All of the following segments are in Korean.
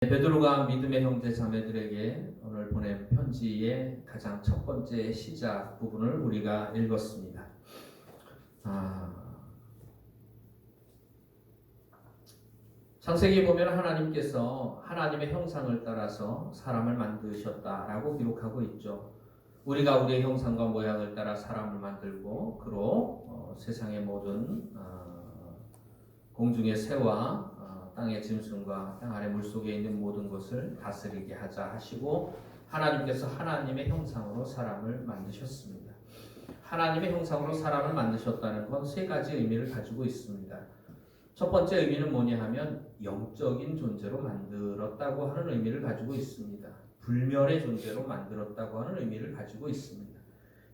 베드로가 믿음의 형제 자매들에게 오늘 보낸 편지의 가장 첫 번째 시작 부분을 우리가 읽었습니다. 창세기에 보면 하나님께서 하나님의 형상을 따라서 사람을 만드셨다라고 기록하고 있죠. 우리가 우리의 형상과 모양을 따라 사람을 만들고 그로 세상의 모든 공중의 새와 땅의 짐승과 땅 아래 물속에 있는 모든 것을 다스리게 하자 하시고 하나님께서 하나님의 형상으로 사람을 만드셨습니다. 하나님의 형상으로 사람을 만드셨다는 건 세 가지 의미를 가지고 있습니다. 첫 번째 의미는 뭐냐 하면 영적인 존재로 만들었다고 하는 의미를 가지고 있습니다. 불멸의 존재로 만들었다고 하는 의미를 가지고 있습니다.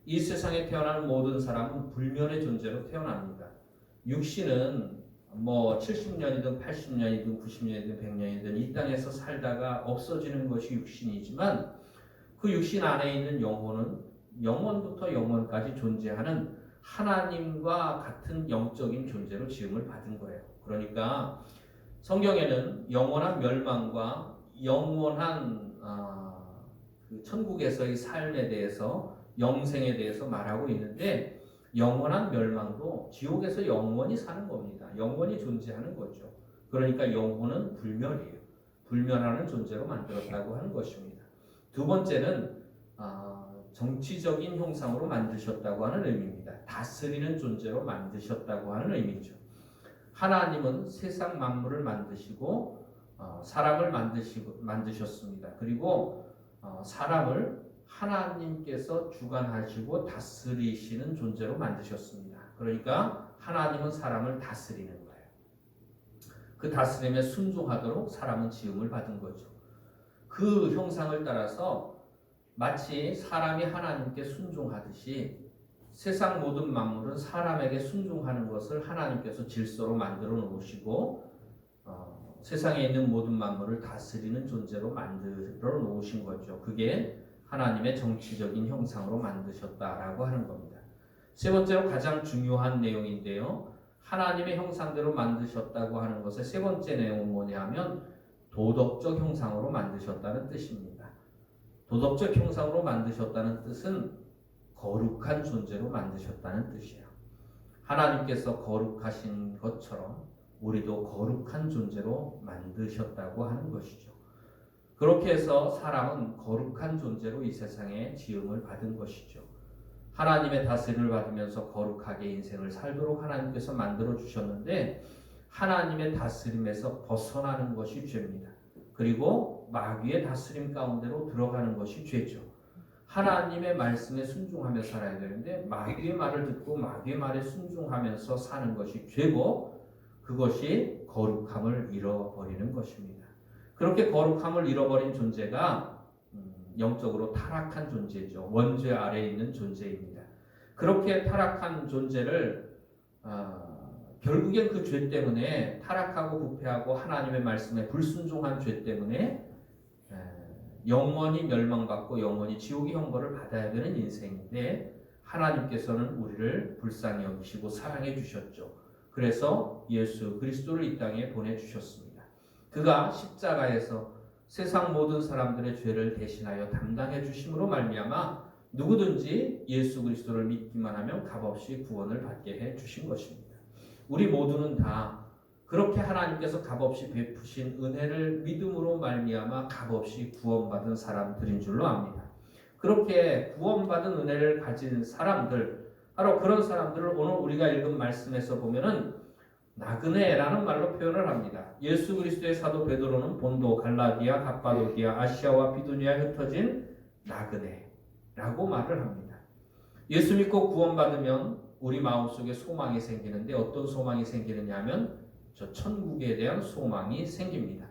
이 세상에 태어나는 모든 사람은 불멸의 존재로 태어납니다. 육신은 70년이든 80년이든 90년이든 100년이든 이 땅에서 살다가 없어지는 것이 육신이지만 그 육신 안에 있는 영혼은 영원부터 영원까지 존재하는 하나님과 같은 영적인 존재로 지음을 받은 거예요. 그러니까 성경에는 영원한 멸망과 영원한 그 천국에서의 삶에 대해서 영생에 대해서 말하고 있는데 영원한 멸망도 지옥에서 영원히 사는 겁니다. 영원히 존재하는 거죠. 그러니까 영혼은 불멸이에요. 불멸하는 존재로 만들었다고 하는 것입니다. 두 번째는 정치적인 형상으로 만드셨다고 하는 의미입니다. 다스리는 존재로 만드셨다고 하는 의미죠. 하나님은 세상 만물을 만드시고 사람을 만드셨습니다. 그리고 사람을 하나님께서 주관하시고 다스리시는 존재로 만드셨습니다. 그러니까 하나님은 사람을 다스리는 거예요. 그 다스림에 순종하도록 사람은 지음을 받은 거죠. 그 형상을 따라서 마치 사람이 하나님께 순종하듯이 세상 모든 만물은 사람에게 순종하는 것을 하나님께서 질서로 만들어 놓으시고 세상에 있는 모든 만물을 다스리는 존재로 만들어 놓으신 거죠. 그게 하나님의 정치적인 형상으로 만드셨다라고 하는 겁니다. 세 번째로 가장 중요한 내용인데요. 하나님의 형상대로 만드셨다고 하는 것의 세 번째 내용은 뭐냐면 도덕적 형상으로 만드셨다는 뜻입니다. 도덕적 형상으로 만드셨다는 뜻은 거룩한 존재로 만드셨다는 뜻이에요. 하나님께서 거룩하신 것처럼 우리도 거룩한 존재로 만드셨다고 하는 것이죠. 그렇게 해서 사람은 거룩한 존재로 이 세상에 지음을 받은 것이죠. 하나님의 다스림을 받으면서 거룩하게 인생을 살도록 하나님께서 만들어 주셨는데 하나님의 다스림에서 벗어나는 것이 죄입니다. 그리고 마귀의 다스림 가운데로 들어가는 것이 죄죠. 하나님의 말씀에 순종하며 살아야 되는데 마귀의 말을 듣고 마귀의 말에 순종하면서 사는 것이 죄고 그것이 거룩함을 잃어버리는 것입니다. 그렇게 거룩함을 잃어버린 존재가 영적으로 타락한 존재죠. 원죄 아래에 있는 존재입니다. 그렇게 타락한 존재를 결국엔 그 죄 때문에 타락하고 부패하고 하나님의 말씀에 불순종한 죄 때문에 영원히 멸망받고 영원히 지옥의 형벌을 받아야 되는 인생인데 하나님께서는 우리를 불쌍히 여기시고 사랑해 주셨죠. 그래서 예수 그리스도를 이 땅에 보내주셨습니다. 그가 십자가에서 세상 모든 사람들의 죄를 대신하여 담당해 주심으로 말미암아 누구든지 예수 그리스도를 믿기만 하면 값없이 구원을 받게 해 주신 것입니다. 우리 모두는 다 그렇게 하나님께서 값없이 베푸신 은혜를 믿음으로 말미암아 값없이 구원받은 사람들인 줄로 압니다. 그렇게 구원받은 은혜를 가진 사람들, 바로 그런 사람들을 오늘 우리가 읽은 말씀에서 보면은 나그네라는 말로 표현을 합니다. 예수 그리스도의 사도 베드로는 본도, 갈라디아, 갑바도기아, 아시아와 비두니아에 흩어진 나그네라고 말을 합니다. 예수 믿고 구원받으면 우리 마음속에 소망이 생기는데 어떤 소망이 생기느냐 하면 저 천국에 대한 소망이 생깁니다.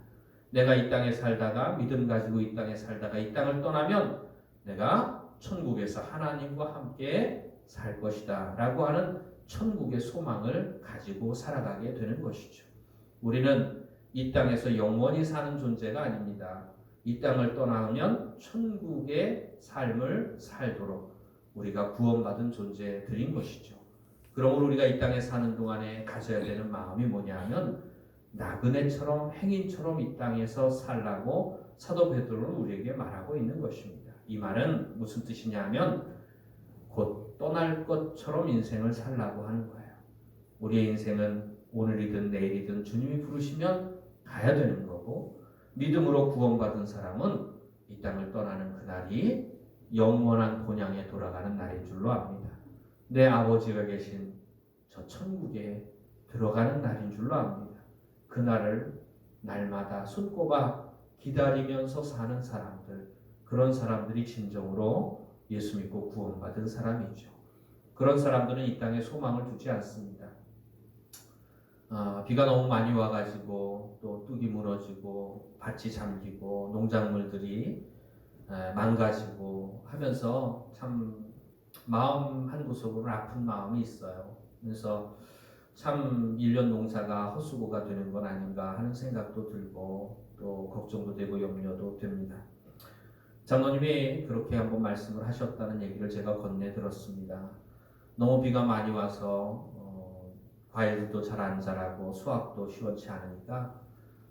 내가 이 땅에 살다가 믿음 가지고 이 땅에 살다가 이 땅을 떠나면 내가 천국에서 하나님과 함께 살 것이다 라고 하는 천국의 소망을 가지고 살아가게 되는 것이죠. 우리는 이 땅에서 영원히 사는 존재가 아닙니다. 이 땅을 떠나면 천국의 삶을 살도록 우리가 구원받은 존재들인 것이죠. 그러므로 우리가 이 땅에 사는 동안에 가져야 되는 마음이 뭐냐 하면 나그네처럼 행인처럼 이 땅에서 살라고 사도 베드로는 우리에게 말하고 있는 것입니다. 이 말은 무슨 뜻이냐면 곧 떠날 것처럼 인생을 살라고 하는 거예요. 우리의 인생은 오늘이든 내일이든 주님이 부르시면 가야 되는 거고, 믿음으로 구원받은 사람은 이 땅을 떠나는 그날이 영원한 본향에 돌아가는 날인 줄로 압니다. 내 아버지가 계신 저 천국에 들어가는 날인 줄로 압니다. 그날을 날마다 손꼽아 기다리면서 사는 사람들, 그런 사람들이 진정으로 예수 믿고 구원받은 사람이죠. 그런 사람들은 이 땅에 소망을 두지 않습니다. 비가 너무 많이 와가지고 또 뚝이 무너지고 밭이 잠기고 농작물들이 망가지고 하면서 참 마음 한구석으로 아픈 마음이 있어요. 그래서 참 1년 농사가 헛수고가 되는 건 아닌가 하는 생각도 들고 또 걱정도 되고 염려도 됩니다. 장로님이 그렇게 한번 말씀을 하셨다는 얘기를 제가 건네 들었습니다. 너무 비가 많이 와서 과일도 잘 안 자라고 수확도 시원치 않으니까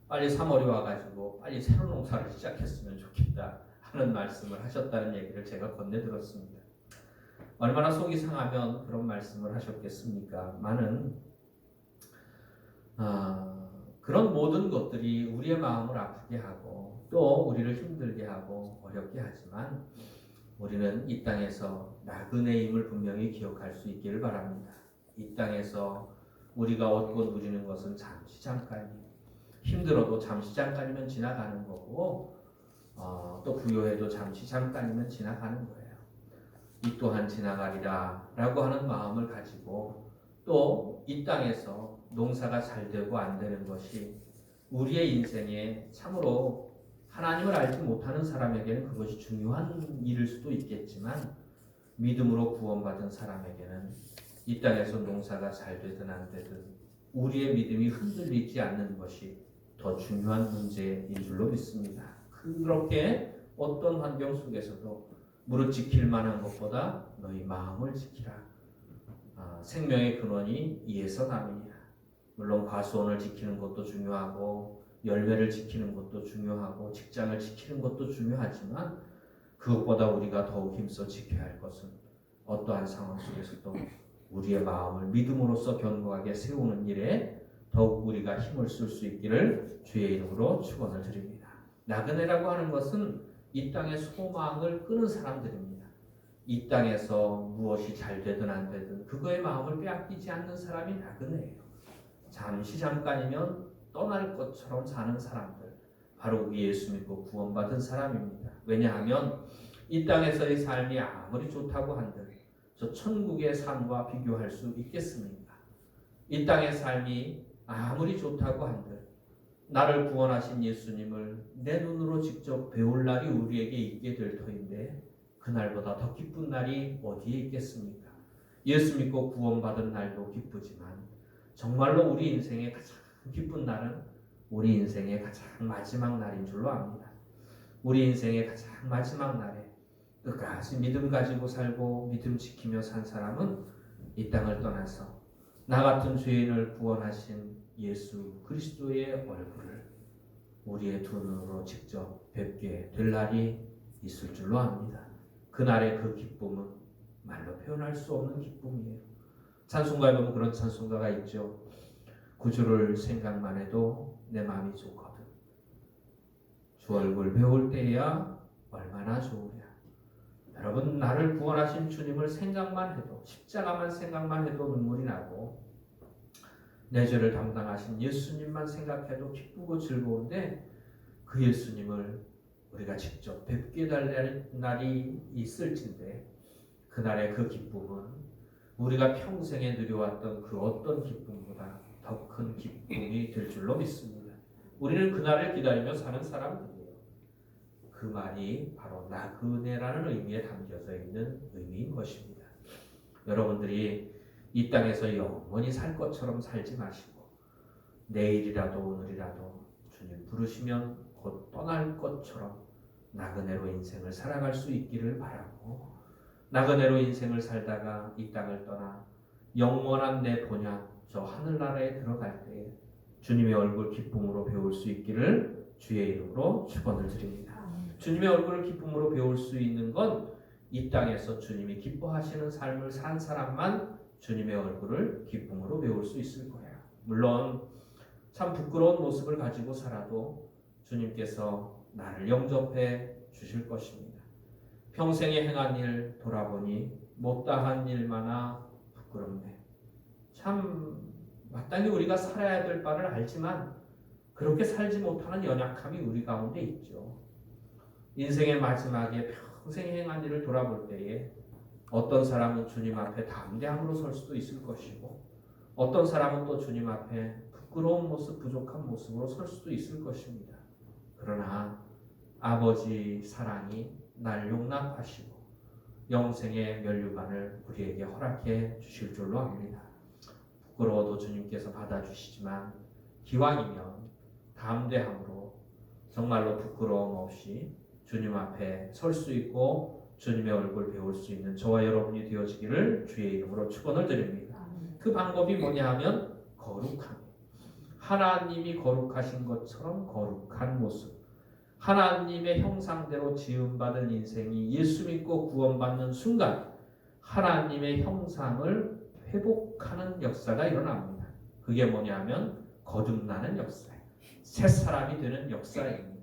빨리 3월이 와가지고 빨리 새로운 농사를 시작했으면 좋겠다 하는 말씀을 하셨다는 얘기를 제가 건네 들었습니다. 얼마나 속이 상하면 그런 말씀을 하셨겠습니까? 많은 그런 모든 것들이 우리의 마음을 아프게 하고 또 우리를 힘들게 하고 어렵게 하지만 우리는 이 땅에서 나그네임을 분명히 기억할 수 있기를 바랍니다. 이 땅에서 우리가 얻고 누리는 것은 잠시 잠깐이에요. 힘들어도 잠시 잠깐이면 지나가는 거고 또 부요해도 잠시 잠깐이면 지나가는 거예요. 이 또한 지나가리라 라고 하는 마음을 가지고 또 이 땅에서 농사가 잘 되고 안 되는 것이 우리의 인생에 참으로 하나님을 알지 못하는 사람에게는 그것이 중요한 일일 수도 있겠지만 믿음으로 구원받은 사람에게는 이 땅에서 농사가 잘 되든 안 되든 우리의 믿음이 흔들리지 않는 것이 더 중요한 문제인 줄로 믿습니다. 그렇게 어떤 환경 속에서도 무릇 지킬 만한 것보다 너희 마음을 지키라. 생명의 근원이 이에서 남이니라. 물론 과수원을 지키는 것도 중요하고 열매를 지키는 것도 중요하고 직장을 지키는 것도 중요하지만 그것보다 우리가 더욱 힘써 지켜야 할 것은 어떠한 상황 속에서도 우리의 마음을 믿음으로써 견고하게 세우는 일에 더욱 우리가 힘을 쓸 수 있기를 주의 이름으로 축원을 드립니다. 나그네라고 하는 것은 이 땅의 소망을 끄는 사람들입니다. 이 땅에서 무엇이 잘 되든 안 되든 그거의 마음을 빼앗기지 않는 사람이 나그네예요. 잠시 잠깐이면 떠날 것처럼 사는 사람들, 바로 그 예수 믿고 구원받은 사람입니다. 왜냐하면 이 땅에서의 삶이 아무리 좋다고 한들 저 천국의 삶과 비교할 수 있겠습니까? 이 땅의 삶이 아무리 좋다고 한들 나를 구원하신 예수님을 내 눈으로 직접 배울 날이 우리에게 있게 될 터인데 그날보다 더 기쁜 날이 어디에 있겠습니까? 예수 믿고 구원받은 날도 기쁘지만 정말로 우리 인생의 가장 기쁜 날은 우리 인생의 가장 마지막 날인 줄로 압니다. 우리 인생의 가장 마지막 날에 끝까지 믿음 가지고 살고 믿음 지키며 산 사람은 이 땅을 떠나서 나 같은 죄인을 구원하신 예수 그리스도의 얼굴을 우리의 두 눈으로 직접 뵙게 될 날이 있을 줄로 압니다. 그날의 그 기쁨은 말로 표현할 수 없는 기쁨이에요. 찬송가에 보면 그런 찬송가가 있죠. 구주를 생각만 해도 내 마음이 좋거든. 주 얼굴 배울 때야 얼마나 좋으랴. 여러분, 나를 구원하신 주님을 생각만 해도, 십자가만 생각만 해도 눈물이 나고 내 죄를 담당하신 예수님만 생각해도 기쁘고 즐거운데 그 예수님을 우리가 직접 뵙게 될 날이 있을진데 그날의 그 기쁨은 우리가 평생에 누려왔던 그 어떤 기쁨보다 더 큰 기쁨이 될 줄로 믿습니다. 우리는 그날을 기다리며 사는 사람들이에요. 그 말이 바로 나그네라는 의미에 담겨져 있는 의미인 것입니다. 여러분들이 이 땅에서 영원히 살 것처럼 살지 마시고 내일이라도 오늘이라도 주님 부르시면 곧 떠날 것처럼 나그네로 인생을 살아갈 수 있기를 바라고 나그네로 인생을 살다가 이 땅을 떠나 영원한 내 본향 저 하늘나라에 들어갈 때에 주님의 얼굴 기쁨으로 배울 수 있기를 주의 이름으로 축원을 드립니다. 주님의 얼굴을 기쁨으로 배울 수 있는 건 이 땅에서 주님이 기뻐하시는 삶을 산 사람만 주님의 얼굴을 기쁨으로 배울 수 있을 거예요. 물론 참 부끄러운 모습을 가지고 살아도 주님께서 나를 영접해 주실 것입니다. 평생에 행한 일 돌아보니 못다한 일마나 부끄럽네. 참 마땅히 우리가 살아야 될 바를 알지만 그렇게 살지 못하는 연약함이 우리 가운데 있죠. 인생의 마지막에 평생 행한 일을 돌아볼 때에 어떤 사람은 주님 앞에 담대함으로 설 수도 있을 것이고 어떤 사람은 또 주님 앞에 부끄러운 모습, 부족한 모습으로 설 수도 있을 것입니다. 그러나 아버지 사랑이 날 용납하시고 영생의 면류관을 우리에게 허락해 주실 줄로 압니다. 부끄러워도 주님께서 받아주시지만 기왕이면 담대함으로 정말로 부끄러움 없이 주님 앞에 설 수 있고 주님의 얼굴 배울 수 있는 저와 여러분이 되어지기를 주의 이름으로 축원을 드립니다. 그 방법이 뭐냐 하면 거룩함. 하나님이 거룩하신 것처럼 거룩한 모습. 하나님의 형상대로 지음받은 인생이 예수 믿고 구원받는 순간 하나님의 형상을 회복하는 역사가 일어납니다. 그게 뭐냐 하면 거듭나는 역사예요. 새 사람이 되는 역사입니다.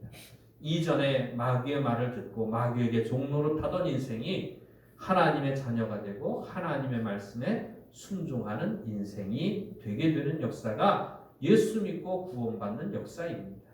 이전에 마귀의 말을 듣고 마귀에게 종노릇하던 인생이 하나님의 자녀가 되고 하나님의 말씀에 순종하는 인생이 되게 되는 역사가 예수 믿고 구원받는 역사입니다.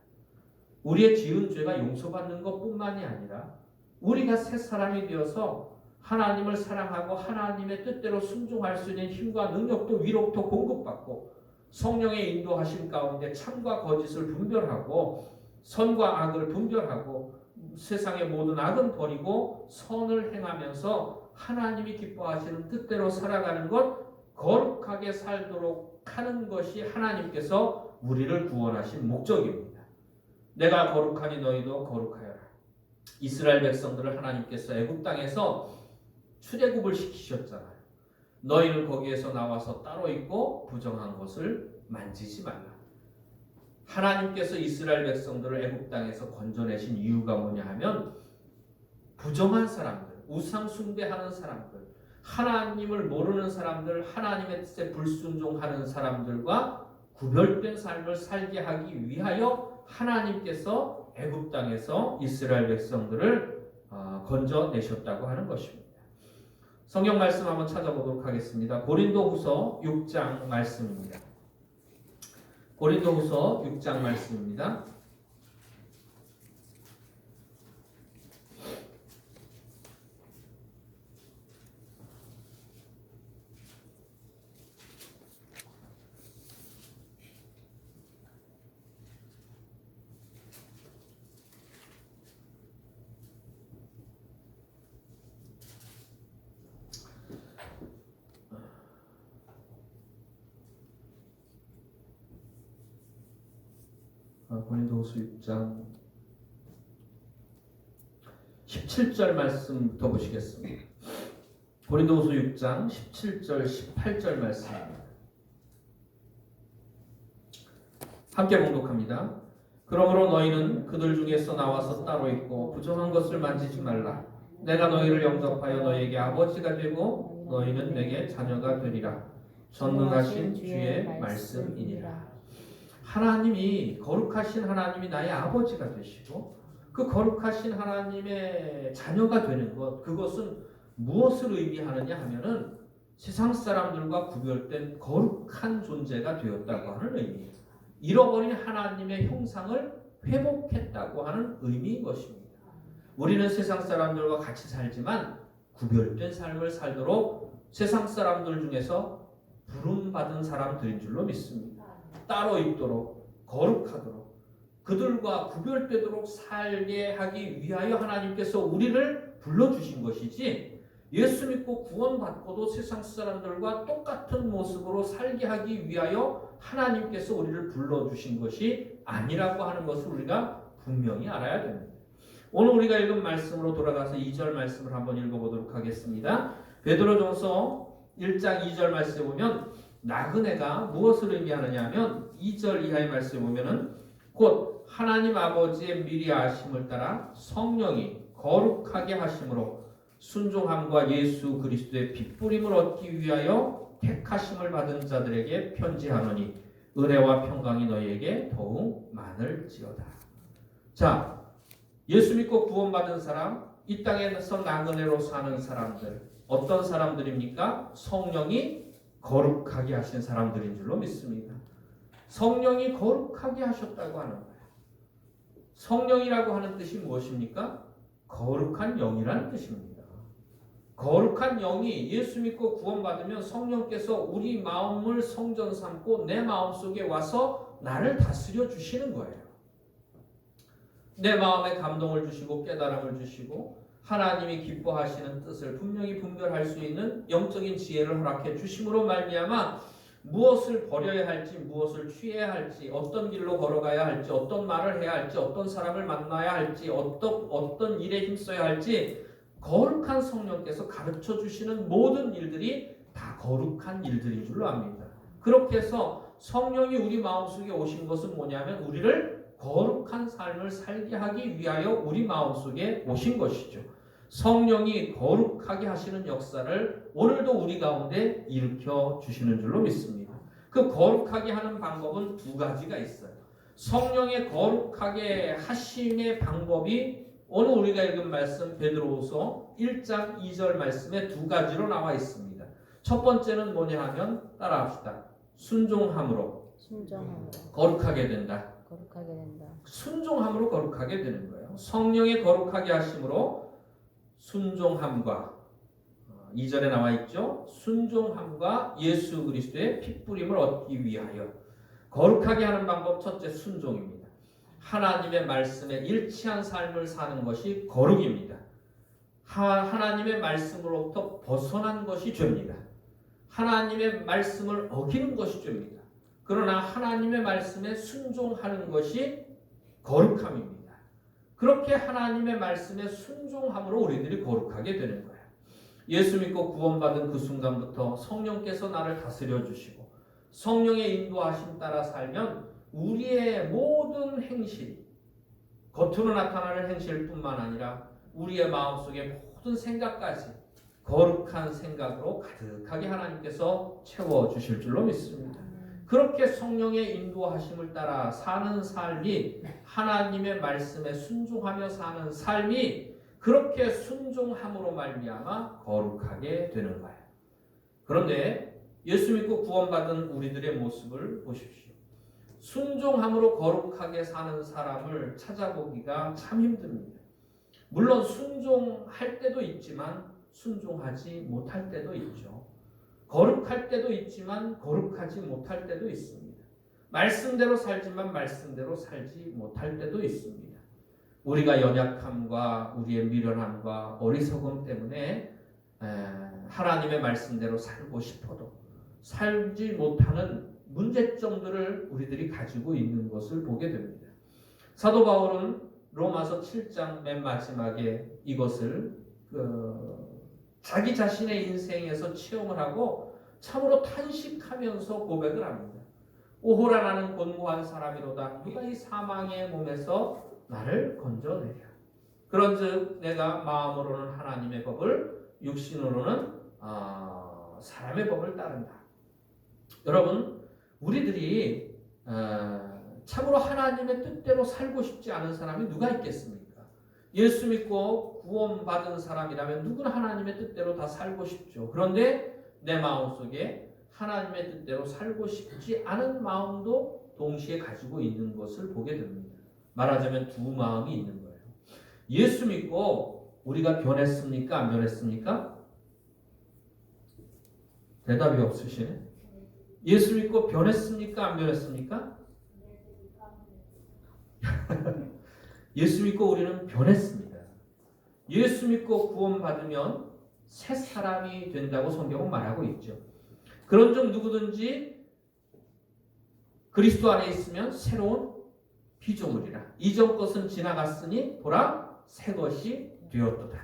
우리의 지은 죄가 용서받는 것뿐만이 아니라 우리가 새 사람이 되어서 하나님을 사랑하고 하나님의 뜻대로 순종할 수 있는 힘과 능력도 위로부터 공급받고 성령의 인도하심 가운데 참과 거짓을 분별하고 선과 악을 분별하고 세상의 모든 악은 버리고 선을 행하면서 하나님이 기뻐하시는 뜻대로 살아가는 것, 거룩하게 살도록 하는 것이 하나님께서 우리를 구원하신 목적입니다. 내가 거룩하니 너희도 거룩하여라. 이스라엘 백성들을 하나님께서 애굽 땅에서 출애굽을 시키셨잖아요. 너희는 거기에서 나와서 따로 있고 부정한 것을 만지지 말라. 하나님께서 이스라엘 백성들을 애굽 땅에서 건져내신 이유가 뭐냐 하면 부정한 사람들, 우상 숭배하는 사람들, 하나님을 모르는 사람들, 하나님의 뜻에 불순종하는 사람들과 구별된 삶을 살게 하기 위하여 하나님께서 애굽 땅에서 이스라엘 백성들을 건져내셨다고 하는 것입니다. 성경 말씀 한번 찾아보도록 하겠습니다. 고린도후서 6장 말씀입니다. 고린도후서 6장 말씀입니다. 고린도후서 6장 17절 말씀부터 보시겠습니다. 고린도후서 6장 17절 18절 말씀입니다. 함께 봉독합니다. 그러므로 너희는 그들 중에서 나와서 따로 있고 부정한 것을 만지지 말라. 내가 너희를 영접하여 너희에게 아버지가 되고 너희는 내게 자녀가 되리라. 전능하신 주의 말씀이니라. 하나님이 거룩하신 하나님이 나의 아버지가 되시고 그 거룩하신 하나님의 자녀가 되는 것, 그것은 무엇을 의미하느냐 하면은 세상 사람들과 구별된 거룩한 존재가 되었다고 하는 의미예요. 잃어버린 하나님의 형상을 회복했다고 하는 의미인 것입니다. 우리는 세상 사람들과 같이 살지만 구별된 삶을 살도록 세상 사람들 중에서 부름받은 사람들인 줄로 믿습니다. 따로 있도록 거룩하도록 그들과 구별되도록 살게 하기 위하여 하나님께서 우리를 불러주신 것이지 예수 믿고 구원받고도 세상 사람들과 똑같은 모습으로 살게 하기 위하여 하나님께서 우리를 불러주신 것이 아니라고 하는 것을 우리가 분명히 알아야 됩니다. 오늘 우리가 읽은 말씀으로 돌아가서 2절 말씀을 한번 읽어보도록 하겠습니다. 베드로전서 1장 2절 말씀에 보면 나그네가 무엇을 의미하느냐 하면 2절 이하의 말씀에 보면은 곧 하나님 아버지의 미리 아심을 따라 성령이 거룩하게 하심으로 순종함과 예수 그리스도의 핏부림을 얻기 위하여 택하심을 받은 자들에게 편지하노니 은혜와 평강이 너희에게 더욱 많을지어다. 자, 예수 믿고 구원받은 사람, 이 땅에서 나그네로 사는 사람들, 어떤 사람들입니까? 성령이 거룩하게 하신 사람들인 줄로 믿습니다. 성령이 거룩하게 하셨다고 하는 거예요. 성령이라고 하는 뜻이 무엇입니까? 거룩한 영이라는 뜻입니다. 거룩한 영이 예수 믿고 구원받으면 성령께서 우리 마음을 성전 삼고 내 마음속에 와서 나를 다스려 주시는 거예요. 내 마음에 감동을 주시고 깨달음을 주시고 하나님이 기뻐하시는 뜻을 분명히 분별할 수 있는 영적인 지혜를 허락해 주심으로 말미암아 무엇을 버려야 할지, 무엇을 취해야 할지, 어떤 길로 걸어가야 할지, 어떤 말을 해야 할지, 어떤 사람을 만나야 할지, 어떤 일에 힘써야 할지 거룩한 성령께서 가르쳐 주시는 모든 일들이 다 거룩한 일들인 줄로 압니다. 그렇게 해서 성령이 우리 마음속에 오신 것은 뭐냐면 우리를 거룩한 삶을 살게 하기 위하여 우리 마음속에 오신 것이죠. 성령이 거룩하게 하시는 역사를 오늘도 우리 가운데 일으켜 주시는 줄로 믿습니다. 그 거룩하게 하는 방법은 두 가지가 있어요. 성령의 거룩하게 하심의 방법이 오늘 우리가 읽은 말씀 베드로후서 1장 2절 말씀에 두 가지로 나와 있습니다. 첫 번째는 뭐냐 하면 따라합시다. 순종함으로 거룩하게 된다. 순종함으로 거룩하게 되는 거예요. 성령의 거룩하게 하심으로 순종함과 2절에 나와 있죠. 순종함과 예수 그리스도의 핏부림을 얻기 위하여 거룩하게 하는 방법 첫째 순종입니다. 하나님의 말씀에 일치한 삶을 사는 것이 거룩입니다. 하나님의 말씀으로부터 벗어난 것이 죄입니다. 하나님의 말씀을 어기는 것이 죄입니다. 그러나 하나님의 말씀에 순종하는 것이 거룩함입니다. 그렇게 하나님의 말씀에 순종함으로 우리들이 거룩하게 되는 거예요. 예수 믿고 구원받은 그 순간부터 성령께서 나를 다스려 주시고 성령의 인도하심 따라 살면 우리의 모든 행실, 겉으로 나타나는 행실뿐만 아니라 우리의 마음속의 모든 생각까지 거룩한 생각으로 가득하게 하나님께서 채워주실 줄로 믿습니다. 그렇게 성령의 인도하심을 따라 사는 삶이 하나님의 말씀에 순종하며 사는 삶이 그렇게 순종함으로 말미암아 거룩하게 되는 거예요. 그런데 예수 믿고 구원받은 우리들의 모습을 보십시오. 순종함으로 거룩하게 사는 사람을 찾아보기가 참 힘듭니다. 물론 순종할 때도 있지만 순종하지 못할 때도 있죠. 거룩할 때도 있지만 거룩하지 못할 때도 있습니다. 말씀대로 살지만 말씀대로 살지 못할 때도 있습니다. 우리가 연약함과 우리의 미련함과 어리석음 때문에 하나님의 말씀대로 살고 싶어도 살지 못하는 문제점들을 우리들이 가지고 있는 것을 보게 됩니다. 사도 바울은 로마서 7장 맨 마지막에 이것을 자기 자신의 인생에서 체험을 하고 참으로 탄식하면서 고백을 합니다. 오호라 나는 곤고한 사람이로다. 누가 이 사망의 몸에서 나를 건져내랴. 그런즉 내가 마음으로는 하나님의 법을 육신으로는 사람의 법을 따른다. 여러분 우리들이 참으로 하나님의 뜻대로 살고 싶지 않은 사람이 누가 있겠습니까? 예수 믿고 구원받은 사람이라면 누구나 하나님의 뜻대로 다 살고 싶죠. 그런데 내 마음속에 하나님의 뜻대로 살고 싶지 않은 마음도 동시에 가지고 있는 것을 보게 됩니다. 말하자면 두 마음이 있는 거예요. 예수 믿고 우리가 변했습니까? 안 변했습니까? 대답이 없으시네. 예수 믿고 변했습니까? 안 변했습니까? 예수 믿고 우리는 변했습니다. 예수 믿고 구원받으면 새 사람이 된다고 성경은 말하고 있죠. 그런즉 누구든지 그리스도 안에 있으면 새로운 피조물이라. 이전 것은 지나갔으니 보라 새 것이 되었도다.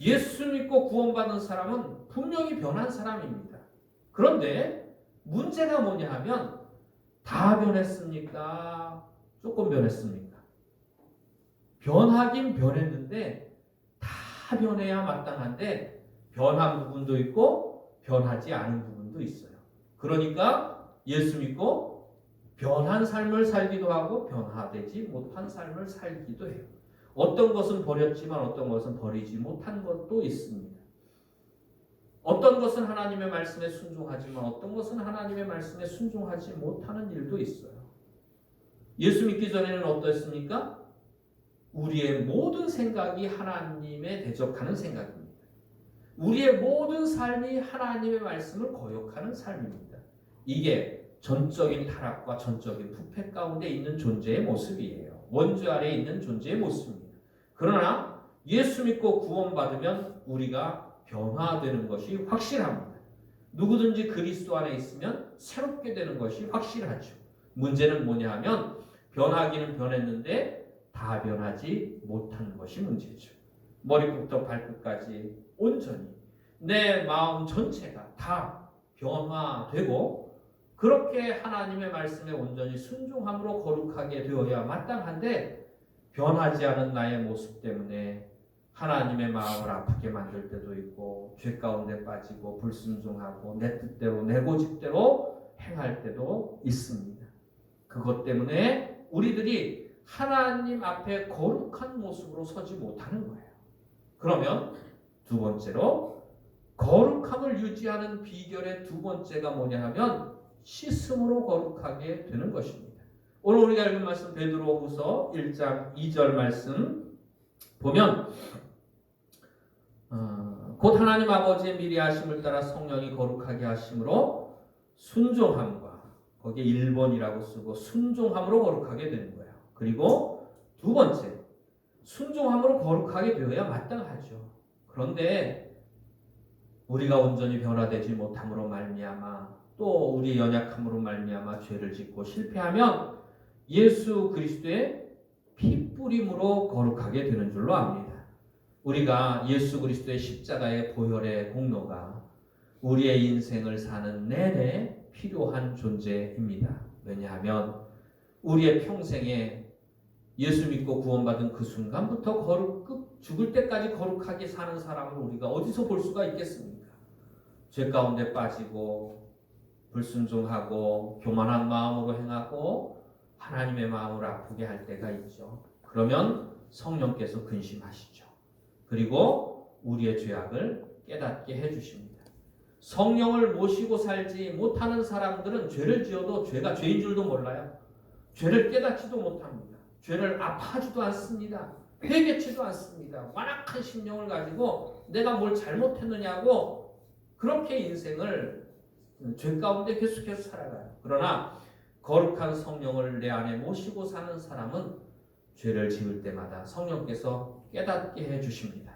예수 믿고 구원받은 사람은 분명히 변한 사람입니다. 그런데 문제가 뭐냐 하면 다 변했습니까? 조금 변했습니까? 변하긴 변했는데 다 변해야 마땅한데 변한 부분도 있고 변하지 않은 부분도 있어요. 그러니까 예수 믿고 변한 삶을 살기도 하고 변화되지 못한 삶을 살기도 해요. 어떤 것은 버렸지만 어떤 것은 버리지 못한 것도 있습니다. 어떤 것은 하나님의 말씀에 순종하지만 어떤 것은 하나님의 말씀에 순종하지 못하는 일도 있어요. 예수 믿기 전에는 어떠했습니까? 우리의 모든 생각이 하나님에 대적하는 생각입니다. 우리의 모든 삶이 하나님의 말씀을 거역하는 삶입니다. 이게 전적인 타락과 전적인 부패 가운데 있는 존재의 모습이에요. 원죄 아래에 있는 존재의 모습입니다. 그러나 예수 믿고 구원받으면 우리가 변화되는 것이 확실합니다. 누구든지 그리스도 안에 있으면 새롭게 되는 것이 확실하죠. 문제는 뭐냐 하면 변하기는 변했는데 다 변하지 못한 것이 문제죠. 머리부터 발끝까지 온전히 내 마음 전체가 다 변화되고 그렇게 하나님의 말씀에 온전히 순종함으로 거룩하게 되어야 마땅한데 변하지 않은 나의 모습 때문에 하나님의 마음을 아프게 만들 때도 있고 죄 가운데 빠지고 불순종하고 내 뜻대로 내 고집대로 행할 때도 있습니다. 그것 때문에 우리들이 하나님 앞에 거룩한 모습으로 서지 못하는 거예요. 그러면 두 번째로 거룩함을 유지하는 비결의 두 번째가 뭐냐 하면 씻음으로 거룩하게 되는 것입니다. 오늘 우리가 읽은 말씀 베드로후서 1장 2절 말씀 보면 곧 하나님 아버지의 미리 하심을 따라 성령이 거룩하게 하심으로 순종함과 거기에 1번이라고 쓰고 순종함으로 거룩하게 되는 거예요. 그리고 두 번째 순종함으로 거룩하게 되어야 마땅하죠. 그런데 우리가 온전히 변화되지 못함으로 말미암아 또 우리의 연약함으로 말미암아 죄를 짓고 실패하면 예수 그리스도의 피 뿌림으로 거룩하게 되는 줄로 압니다. 우리가 예수 그리스도의 십자가의 보혈의 공로가 우리의 인생을 사는 내내 필요한 존재입니다. 왜냐하면 우리의 평생에 예수 믿고 구원받은 그 순간부터 죽을 때까지 거룩하게 사는 사람을 우리가 어디서 볼 수가 있겠습니까? 죄 가운데 빠지고 불순종하고 교만한 마음으로 행하고 하나님의 마음을 아프게 할 때가 있죠. 그러면 성령께서 근심하시죠. 그리고 우리의 죄악을 깨닫게 해주십니다. 성령을 모시고 살지 못하는 사람들은 죄를 지어도 죄가 죄인 줄도 몰라요. 죄를 깨닫지도 못합니다. 죄를 아파하지도 않습니다. 회개치도 않습니다. 완악한 심령을 가지고 내가 뭘 잘못했느냐고 그렇게 인생을 죄 가운데 계속해서 살아가요. 그러나 거룩한 성령을 내 안에 모시고 사는 사람은 죄를 지을 때마다 성령께서 깨닫게 해주십니다.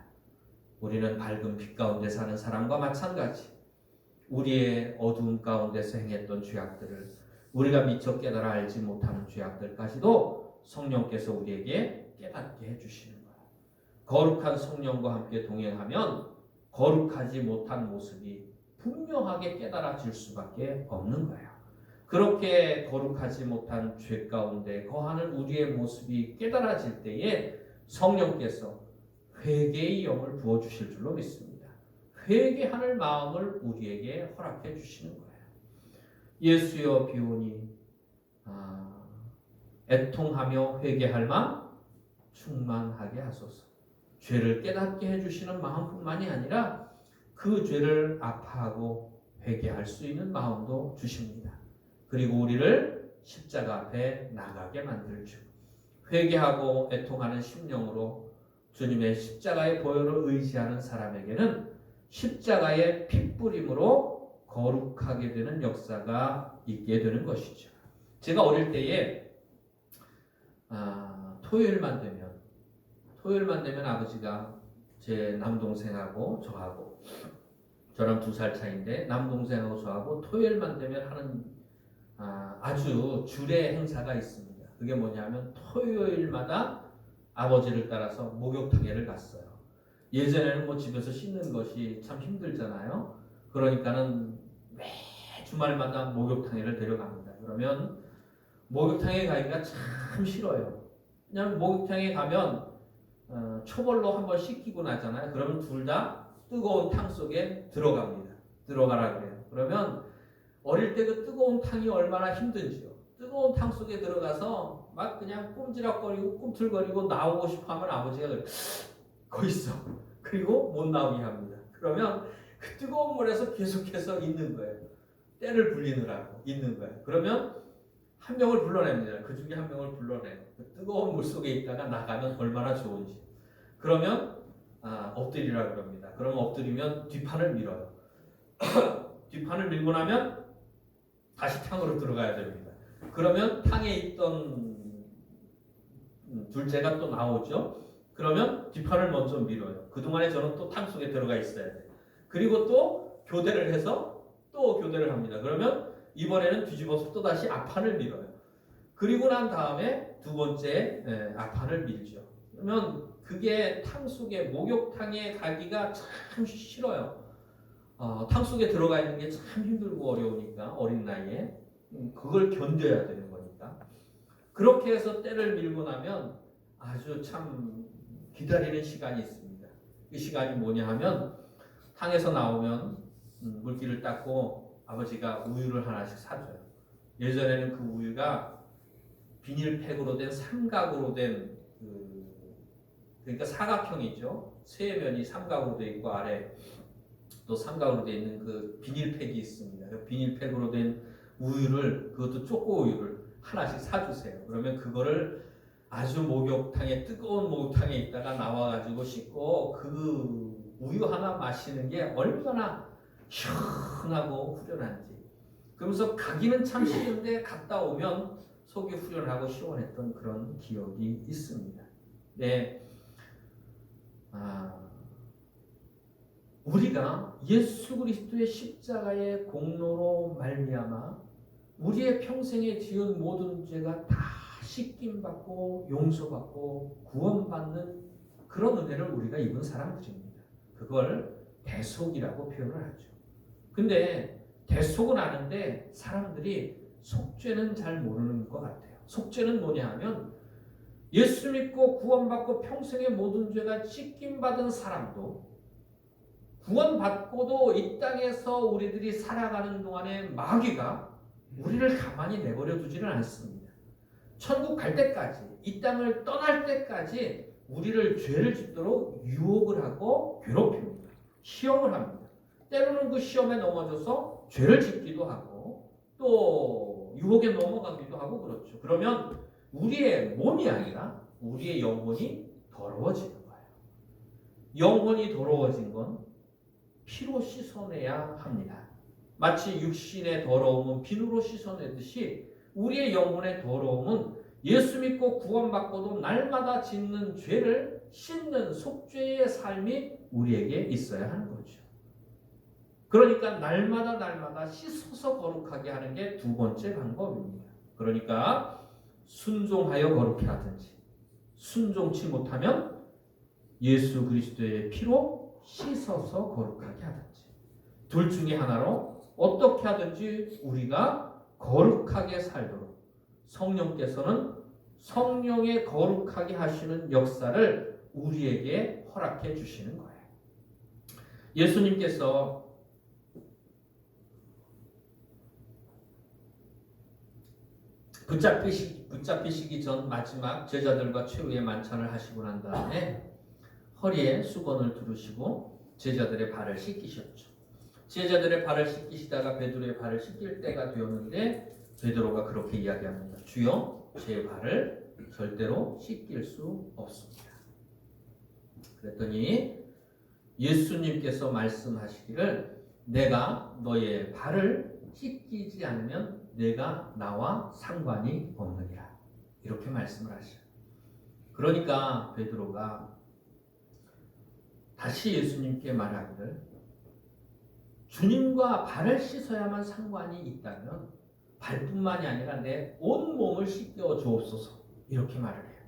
우리는 밝은 빛 가운데 사는 사람과 마찬가지. 우리의 어두움 가운데서 행했던 죄악들을 우리가 미처 깨달아 알지 못하는 죄악들까지도 성령께서 우리에게 깨닫게 해주시는 거예요. 거룩한 성령과 함께 동행하면 거룩하지 못한 모습이 분명하게 깨달아질 수밖에 없는 거예요. 그렇게 거룩하지 못한 죄 가운데 거하는 우리의 모습이 깨달아질 때에 성령께서 회개의 영을 부어주실 줄로 믿습니다. 회개하는 마음을 우리에게 허락해 주시는 거예요. 예수여 비오니 애통하며 회개할 마음 충만하게 하소서. 죄를 깨닫게 해주시는 마음뿐만이 아니라 그 죄를 아파하고 회개할 수 있는 마음도 주십니다. 그리고 우리를 십자가 앞에 나가게 만들죠. 회개하고 애통하는 심령으로 주님의 십자가의 보혈을 의지하는 사람에게는 십자가의 핏뿌림으로 거룩하게 되는 역사가 있게 되는 것이죠. 제가 어릴 때에 토요일만 되면 아버지가 제 남동생하고 저랑 2살 차이인데 남동생하고 저하고 토요일만 되면 하는 아주 주례 행사가 있습니다. 그게 뭐냐면 토요일마다 아버지를 따라서 목욕탕에를 갔어요. 예전에는 집에서 씻는 것이 참 힘들잖아요. 그러니까는 주말마다 목욕탕에를 데려갑니다. 그러면 목욕탕에 가기가 참 싫어요. 왜냐하면 목욕탕에 가면 초벌로 한번 씻기고 나잖아요. 그러면 둘 다 뜨거운 탕 속에 들어갑니다. 들어가라 그래요. 그러면 어릴 때 그 뜨거운 탕이 얼마나 힘든지요. 뜨거운 탕 속에 들어가서 막 그냥 꼼지락거리고 꿈틀거리고 나오고 싶어 하면 아버지가 거기 있어. 그리고 못 나오게 합니다. 그러면 그 뜨거운 물에서 계속해서 있는 거예요. 때를 불리느라고 있는 거예요. 그러면 한 명을 불러냅니다. 그 중에 한 명을 불러내요. 그 뜨거운 물 속에 있다가 나가면 얼마나 좋은지. 그러면 엎드리라 그럽니다. 그러면 엎드리면 뒷판을 밀어요. 뒷판을 밀고 나면 다시 탕으로 들어가야 됩니다. 그러면 탕에 있던 둘째가 또 나오죠. 그러면 뒷판을 먼저 밀어요. 그동안에 저는 또 탕 속에 들어가 있어야 돼요. 그리고 또 교대를 해서 또 교대를 합니다. 그러면 이번에는 뒤집어서 또 다시 앞판을 밀어요. 그리고 난 다음에 두 번째 앞판을 밀죠. 그러면 그게 탕 속에 목욕탕에 가기가 참 싫어요. 탕 속에 들어가 있는 게 참 힘들고 어려우니까 어린 나이에 그걸 견뎌야 되는 거니까. 그렇게 해서 때를 밀고 나면 아주 참 기다리는 시간이 있습니다. 그 시간이 뭐냐 하면 탕에서 나오면 물기를 닦고 아버지가 우유를 하나씩 사줘요. 예전에는 그 우유가 비닐팩으로 된 삼각으로 된 그러니까 사각형이죠. 세 면이 삼각으로 되어 있고 아래 또 삼각으로 되어 있는 그 비닐팩이 있습니다. 그 비닐팩으로 된 우유를 그것도 초코 우유를 하나씩 사주세요. 그러면 그거를 아주 목욕탕에 뜨거운 목욕탕에 있다가 나와가지고 씻고 그 우유 하나 마시는 게 얼마나 시원하고 후련한지. 그러면서 가기는 참 싫은데 갔다 오면 속이 후련하고 시원했던 그런 기억이 있습니다. 네, 우리가 예수 그리스도의 십자가의 공로로 말미암아 우리의 평생에 지은 모든 죄가 다 씻김받고 용서받고 구원받는 그런 은혜를 우리가 입은 사람들입니다. 그걸 대속이라고 표현을 하죠. 근데 대속은 아는데 사람들이 속죄는 잘 모르는 것 같아요. 속죄는 뭐냐 하면 예수 믿고 구원받고 평생의 모든 죄가 씻김받은 사람도 구원받고도 이 땅에서 우리들이 살아가는 동안에 마귀가 우리를 가만히 내버려 두지는 않습니다. 천국 갈 때까지, 이 땅을 떠날 때까지 우리를 죄를 짓도록 유혹을 하고 괴롭힙니다. 시험을 합니다. 때로는 그 시험에 넘어져서 죄를 짓기도 하고 또 유혹에 넘어가기도 하고 그렇죠. 그러면 우리의 몸이 아니라 우리의 영혼이 더러워지는 거예요. 영혼이 더러워진 건 피로 씻어내야 합니다. 마치 육신의 더러움은 비누로 씻어내듯이 우리의 영혼의 더러움은 예수 믿고 구원받고도 날마다 짓는 죄를 씻는 속죄의 삶이 우리에게 있어야 하는 거죠. 그러니까 날마다 씻어서 거룩하게 하는 게 두 번째 방법입니다. 그러니까 순종하여 거룩해 하든지 순종치 못하면 예수 그리스도의 피로 씻어서 거룩하게 하든지 둘 중에 하나로 어떻게 하든지 우리가 거룩하게 살도록 성령께서는 성령의 거룩하게 하시는 역사를 우리에게 허락해 주시는 거예요. 예수님께서 붙잡히시기 전 마지막 제자들과 최후의 만찬을 하시고 난 다음에 허리에 수건을 두르시고 제자들의 발을 씻기셨죠. 제자들의 발을 씻기시다가 베드로의 발을 씻길 때가 되었는데 베드로가 그렇게 이야기합니다. 주여, 제 발을 절대로 씻길 수 없습니다. 그랬더니 예수님께서 말씀하시기를 내가 너의 발을 씻기지 않으면 내가 나와 상관이 없느니라. 이렇게 말씀을 하셔요. 그러니까 베드로가 다시 예수님께 말하기를 주님과 발을 씻어야만 상관이 있다면 발뿐만이 아니라 내 온 몸을 씻겨 주옵소서 이렇게 말을 해요.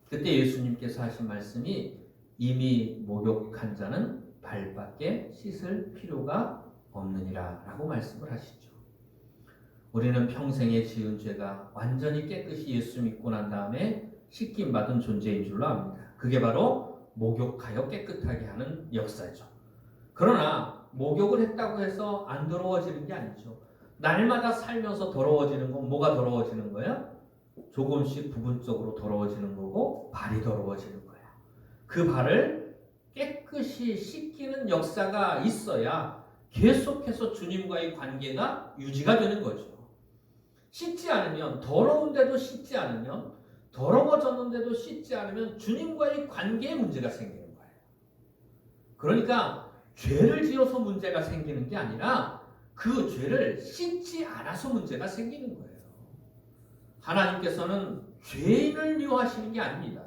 그때 예수님께서 하신 말씀이 이미 목욕한 자는 발밖에 씻을 필요가 없느니라 라고 말씀을 하시죠. 우리는 평생에 지은 죄가 완전히 깨끗이 예수 믿고 난 다음에 씻김 받은 존재인 줄로 압니다. 그게 바로 목욕하여 깨끗하게 하는 역사죠. 그러나 목욕을 했다고 해서 안 더러워지는 게 아니죠. 날마다 살면서 더러워지는 건 뭐가 더러워지는 거예요? 조금씩 부분적으로 더러워지는 거고 발이 더러워지는 거예요. 그 발을 깨끗이 씻기는 역사가 있어야 계속해서 주님과의 관계가 유지가 되는 거죠. 씻지 않으면, 더러운데도 씻지 않으면, 더러워졌는데도 씻지 않으면 주님과의 관계에 문제가 생기는 거예요. 그러니까 죄를 지어서 문제가 생기는 게 아니라 그 죄를 씻지 않아서 문제가 생기는 거예요. 하나님께서는 죄인을 미워하시는 게 아닙니다.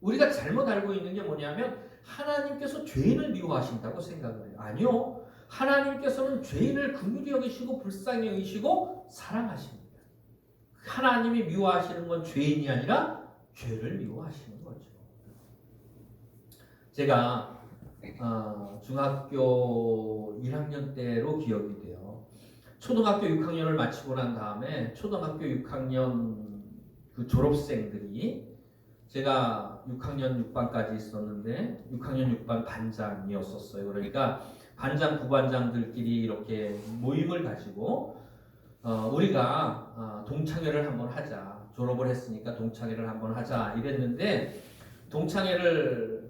우리가 잘못 알고 있는 게 뭐냐면 하나님께서 죄인을 미워하신다고 생각을 해요. 아니요. 하나님께서는 죄인을 긍휼히 여기시고 불쌍히 여기시고 사랑하십니다. 하나님이 미워하시는 건 죄인이 아니라 죄를 미워하시는 거죠. 제가 중학교 1학년 때로 기억이 돼요. 초등학교 6학년을 마치고 난 다음에 초등학교 6학년 그 졸업생들이, 제가 6학년 6반까지 있었는데 6학년 6반 반장이었었어요. 그러니까 반장 부반장들끼리 이렇게 모임을 가지고 우리가 동창회를 한번 하자. 졸업을 했으니까 동창회를 한번 하자 이랬는데, 동창회를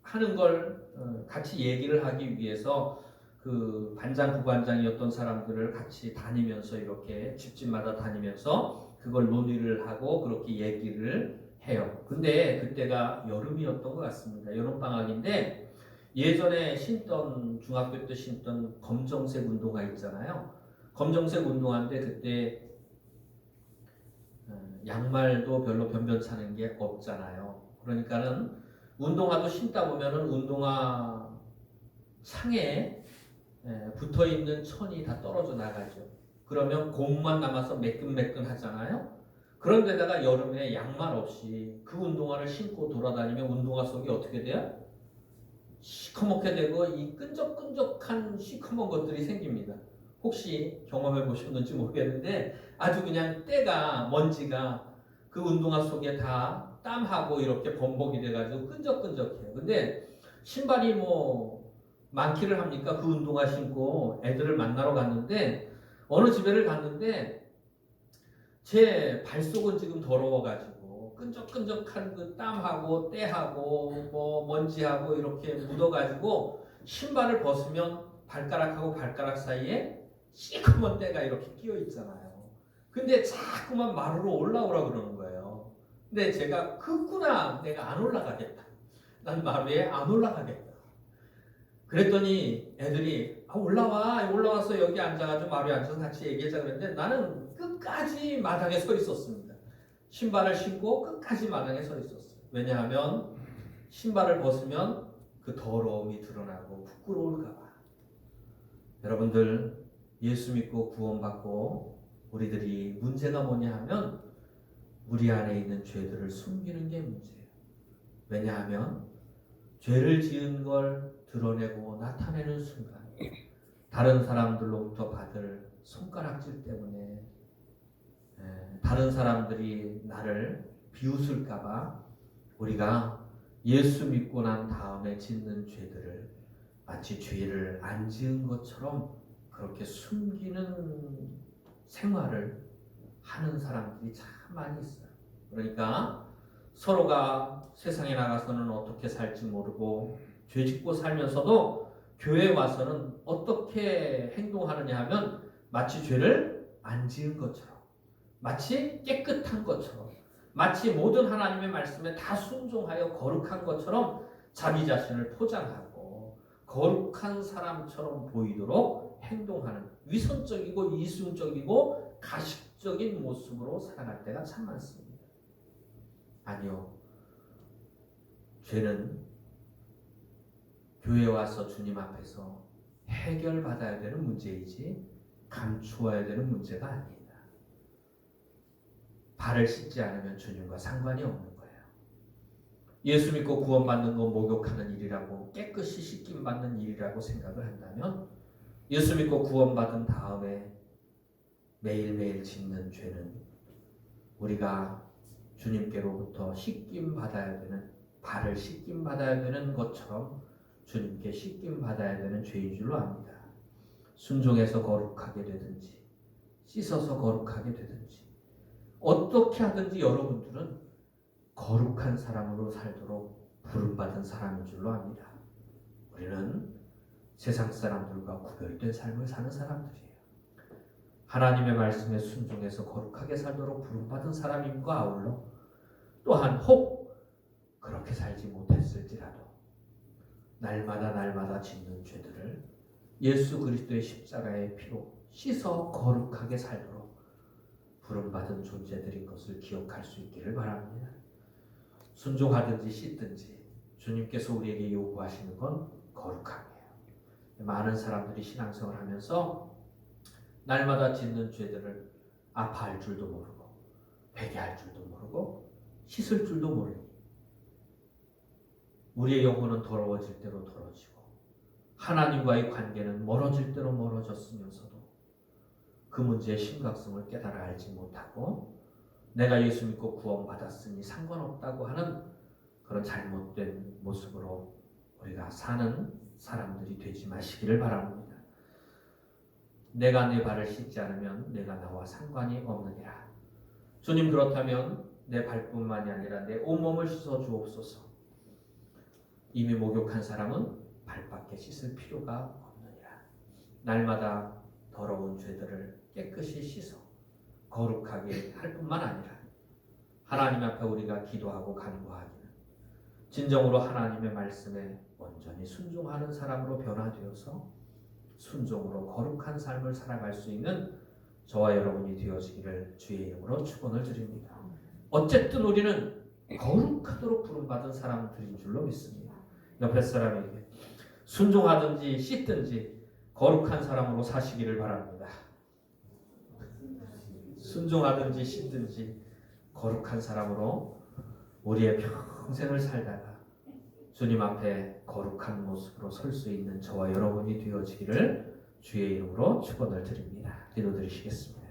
하는 걸 같이 얘기를 하기 위해서 그 반장 부반장이었던 사람들을 같이 다니면서 이렇게 집집마다 다니면서 그걸 논의를 하고 그렇게 얘기를 해요. 근데 그때가 여름이었던 것 같습니다. 여름방학인데 예전에 신던, 중학교 때 신던 검정색 운동화 있잖아요. 검정색 운동화인데 그때 양말도 별로 변변찮은 게 없잖아요. 그러니까는 운동화도 신다 보면은 운동화 상에 붙어있는 천이 다 떨어져 나가죠. 그러면 공만 남아서 매끈매끈 하잖아요. 그런데다가 여름에 양말 없이 그 운동화를 신고 돌아다니면 운동화 속이 어떻게 돼요? 시커멓게 되고 이 끈적끈적한 시커먼 것들이 생깁니다. 혹시 경험해 보셨는지 모르겠는데 아주 그냥 때가, 먼지가 그 운동화 속에 다 땀하고 이렇게 범벅이 돼가지고 끈적끈적해요. 근데 신발이 뭐 많기를 합니까? 그 운동화 신고 애들을 만나러 갔는데, 어느 집에를 갔는데 제 발속은 지금 더러워가지고 끈적끈적한 그 땀하고 때하고 뭐 먼지하고 이렇게 묻어가지고 신발을 벗으면 발가락하고 발가락 사이에 시커먼 때가 이렇게 끼어 있잖아요. 근데 자꾸만 마루로 올라오라 그러는 거예요. 근데 제가 그구나, 내가 안 올라가겠다. 난 마루에 안 올라가겠다. 그랬더니 애들이 올라와서 여기 앉아가지고 마루에 앉아서 같이 얘기하자 그랬는데 나는 끝까지 마당에 서 있었습니다. 신발을 신고 끝까지 마당에 서 있었어요. 왜냐하면 신발을 벗으면 그 더러움이 드러나고 부끄러울까 봐. 여러분들, 예수 믿고 구원받고 우리들이 문제가 뭐냐 하면 우리 안에 있는 죄들을 숨기는 게 문제예요. 왜냐하면 죄를 지은 걸 드러내고 나타내는 순간 다른 사람들로부터 받을 손가락질 때문에 다른 사람들이 나를 비웃을까봐 우리가 예수 믿고 난 다음에 짓는 죄들을 마치 죄를 안 지은 것처럼 그렇게 숨기는 생활을 하는 사람들이 참 많이 있어요. 그러니까 서로가 세상에 나가서는 어떻게 살지 모르고 죄 짓고 살면서도 교회에 와서는 어떻게 행동하느냐 하면 마치 죄를 안 지은 것처럼, 마치 깨끗한 것처럼, 마치 모든 하나님의 말씀에 다 순종하여 거룩한 것처럼 자기 자신을 포장하고 거룩한 사람처럼 보이도록 행동하는 위선적이고 이중적이고 가식적인 모습으로 살아갈 때가 참 많습니다. 아니요. 죄는 교회에 와서 주님 앞에서 해결받아야 되는 문제이지 감추어야 되는 문제가 아닙니다. 발을 씻지 않으면 주님과 상관이 없는 거예요. 예수 믿고 구원받는 건 목욕하는 일이라고, 깨끗이 씻김 받는 일이라고 생각을 한다면 예수 믿고 구원받은 다음에 매일매일 짓는 죄는 우리가 주님께로부터 씻김 받아야 되는, 발을 씻김 받아야 되는 것처럼 주님께 씻김 받아야 되는 죄인 줄로 압니다. 순종해서 거룩하게 되든지 씻어서 거룩하게 되든지 어떻게 하든지 여러분들은 거룩한 사람으로 살도록 부름받은 사람인 줄로 압니다. 우리는 세상 사람들과 구별된 삶을 사는 사람들이에요. 하나님의 말씀에 순종해서 거룩하게 살도록 부름받은 사람임과 아울러 또한 혹 그렇게 살지 못했을지라도 날마다 짓는 죄들을 예수 그리스도의 십자가의 피로 씻어 거룩하게 살도록 부름받은 존재들인 것을 기억할 수 있기를 바랍니다. 순종하든지 씻든지 주님께서 우리에게 요구하시는 건 거룩함이에요. 많은 사람들이 신앙생활을 하면서 날마다 짓는 죄들을 아파할 줄도 모르고 회개할 줄도 모르고 씻을 줄도 모르니 우리의 영혼은 더러워질 대로 더러워지고 하나님과의 관계는 멀어질 대로 멀어졌으면서도 그 문제의 심각성을 깨달아 알지 못하고 내가 예수 믿고 구원받았으니 상관없다고 하는 그런 잘못된 모습으로 우리가 사는 사람들이 되지 마시기를 바랍니다. 내가 내 발을 씻지 않으면 내가 나와 상관이 없느니라. 주님, 그렇다면 내 발뿐만이 아니라 내 온몸을 씻어 주옵소서. 이미 목욕한 사람은 발밖에 씻을 필요가 없느니라. 날마다 더러운 죄들을 깨끗이 씻어 거룩하게 할 뿐만 아니라 하나님 앞에 우리가 기도하고 간구하기는 진정으로 하나님의 말씀에 온전히 순종하는 사람으로 변화되어서 순종으로 거룩한 삶을 살아갈 수 있는 저와 여러분이 되어지기를 주의 이름으로 축원을 드립니다. 어쨌든 우리는 거룩하도록 부름받은 사람들인 줄로 믿습니다. 옆에 사람에게 순종하든지 씻든지 거룩한 사람으로 사시기를 바랍니다. 순종하든지 씻든지 거룩한 사람으로 우리의 평생을 살다가 주님 앞에 거룩한 모습으로 설 수 있는 저와 여러분이 되어지기를 주의 이름으로 축원을 드립니다. 기도드리시겠습니다.